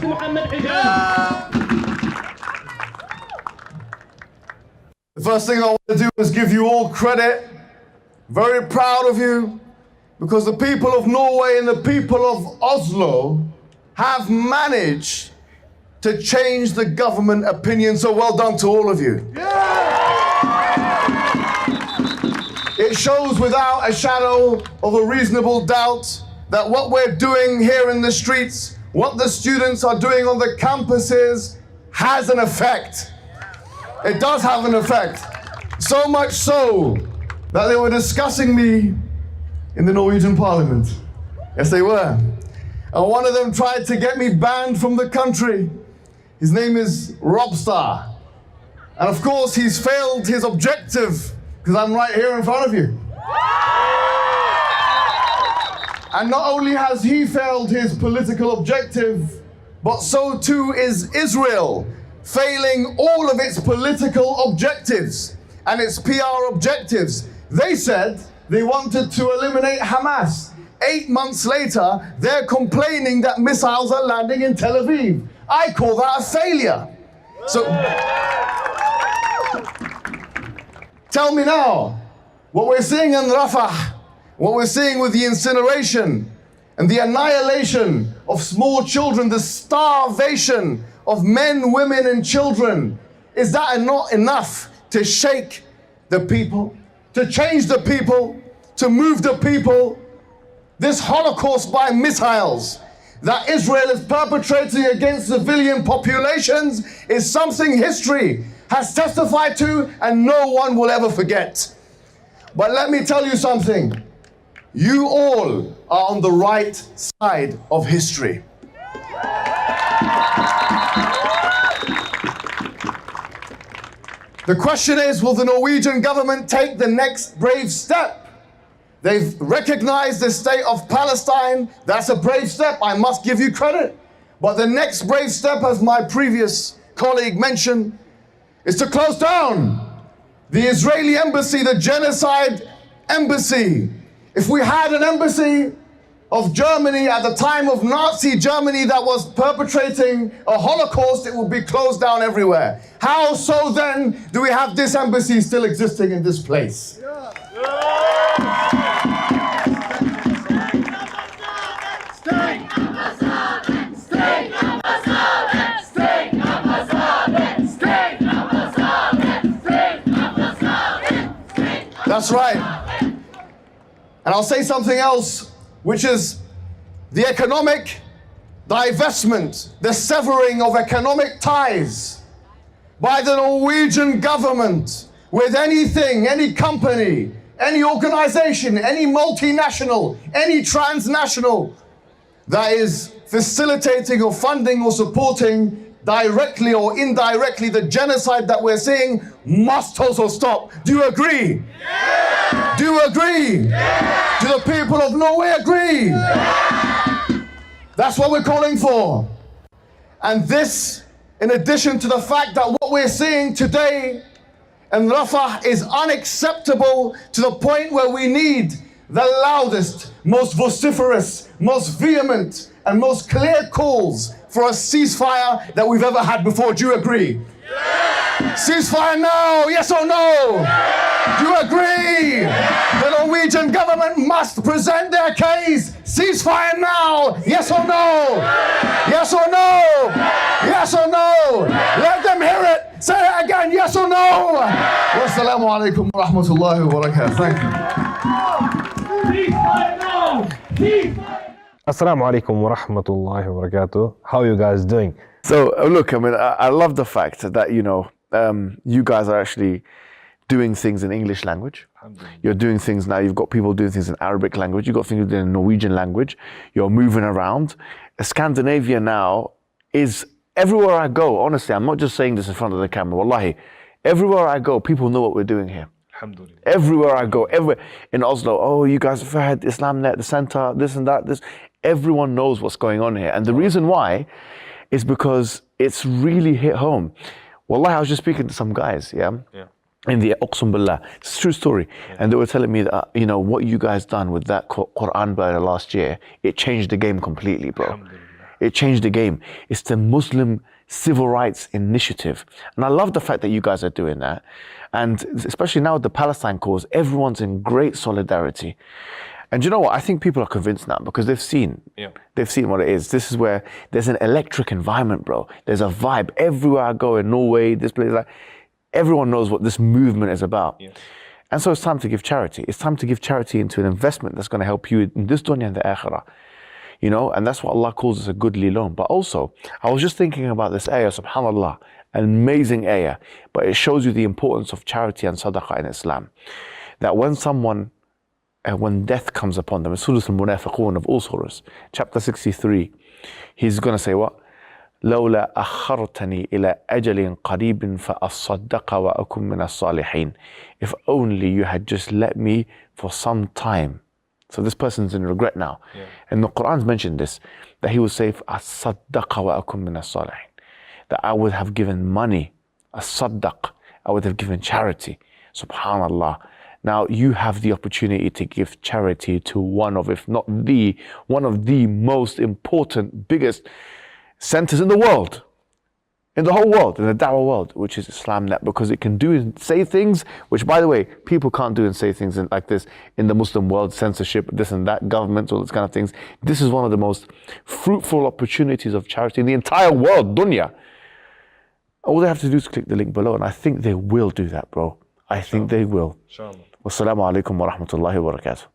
Mohammed Hijab. The first thing I want to do is give you all credit. Very proud of you, because the people of Norway and the people of Oslo have managed to change the government opinion. So well done to all of you. It shows without a shadow of a reasonable doubt that what we're doing here in the streets, what the students are doing on the campuses, has an effect. It does have an effect. So much so that they were discussing me in the Norwegian parliament. Yes, they were. And one of them tried to get me banned from the country. His name is Robstar. And of course, he's failed his objective, because I'm right here in front of you. And not only has he failed his political objective, but so too is Israel, failing all of its political objectives and its PR objectives. They said they wanted to eliminate Hamas. 8 months later, they're complaining that missiles are landing in Tel Aviv. I call that a failure. So, tell me now, what we're seeing in Rafah, what we're seeing with the incineration and the annihilation of small children, the starvation of men, women, and children, is that not enough to shake the people, to change the people, to move the people? This Holocaust by missiles that Israel is perpetrating against civilian populations is something history has testified to and no one will ever forget. But let me tell you something. You all are on the right side of history. The question is, will the Norwegian government take the next brave step? They've recognized the state of Palestine. That's a brave step. I must give you credit. But the next brave step, as my previous colleague mentioned, is to close down the Israeli embassy, the genocide embassy. If we had an embassy of Germany at the time of Nazi Germany that was perpetrating a Holocaust, it would be closed down everywhere. How so then do we have this embassy still existing in this place? That's right. And I'll say something else, which is the economic divestment, the severing of economic ties by the Norwegian government with anything, any company, any organization, any multinational, any transnational that is facilitating or funding or supporting directly or indirectly the genocide that we're seeing must also stop. Do you agree? Yeah! Do you agree? Yeah! Do the people of Norway agree? Yeah! That's what we're calling for. And this, in addition to the fact that what we're seeing today in Rafah is unacceptable to the point where we need the loudest, most vociferous, most vehement, and most clear calls for a ceasefire that we've ever had before. Do you agree? Yeah! Ceasefire now, yes or no? Yeah! Do you agree? Yeah! The Norwegian government must present their case. Ceasefire now, yes or no? Yeah! Yes or no? Yeah! Yes or no? Yeah! Let them hear it. Say it again, yes or no? Yeah! Wassalamu alaikum wa rahmatullahi wa barakatuh. Thank you. Ceasefire now! Ceasefire! Assalamu alaikum wa rahmatullahi wa barakatuh. How are you guys doing? So look, I mean, I love the fact that, you know, you guys are actually doing things in English language. You're doing things now, you've got people doing things in Arabic language, you've got things doing in Norwegian language, you're moving around. Scandinavia now is, everywhere I go, honestly, I'm not just saying this in front of the camera, wallahi, everywhere I go, people know what we're doing here. Everywhere I go, everywhere in Oslo, oh, you guys have had Islamnet, the center, this and that, this. Everyone knows what's going on here. And the reason why is because it's really hit home. Wallahi, I was just speaking to some guys, yeah? in the Uqsum Billah. It's a true story. And they were telling me that, you know, what you guys done with that Quran Billah last year, it changed the game completely, bro. It changed the game. It's the Muslim Civil Rights Initiative. And I love the fact that you guys are doing that. And especially now with the Palestine cause, everyone's in great solidarity. And you know what? I think people are convinced now because they've seen what it is. This is where there's an electric environment, bro. There's a vibe everywhere I go in Norway, this place, like, everyone knows what this movement is about. And so it's time to give charity. It's time to give charity into an investment that's going to help you in this dunya and the akhirah. You know, and that's what Allah calls us a goodly loan. But also, I was just thinking about this ayah, subhanAllah, an amazing ayah, but it shows you the importance of charity and sadaqah in Islam. That when death comes upon them, Surah Al-Munafiqun of all surahs, chapter 63, he's going to say what? لولا أخرتني إلى أجل قريب فأصدق وأكن من الصالحين. If only you had just let me for some time. So this person's in regret now. And the Quran's mentioned this, that he would say, أصدق وأكن من الصالحين. That I would have given money, أصدق, I would have given charity. Subhanallah. Now you have the opportunity to give charity to one of the most important, biggest centers in the world, in the whole world, in the da'wah world, which is Islamnet, because it can do and say things which, by the way, people can't do and say things like this in the Muslim world, censorship, this and that, governments, all those kind of things. This is one of the most fruitful opportunities of charity in the entire world, dunya. All they have to do is click the link below, and I think they will do that, bro. I think they will. Wassalamu alaikum wa rahmatullahi wa barakatuh.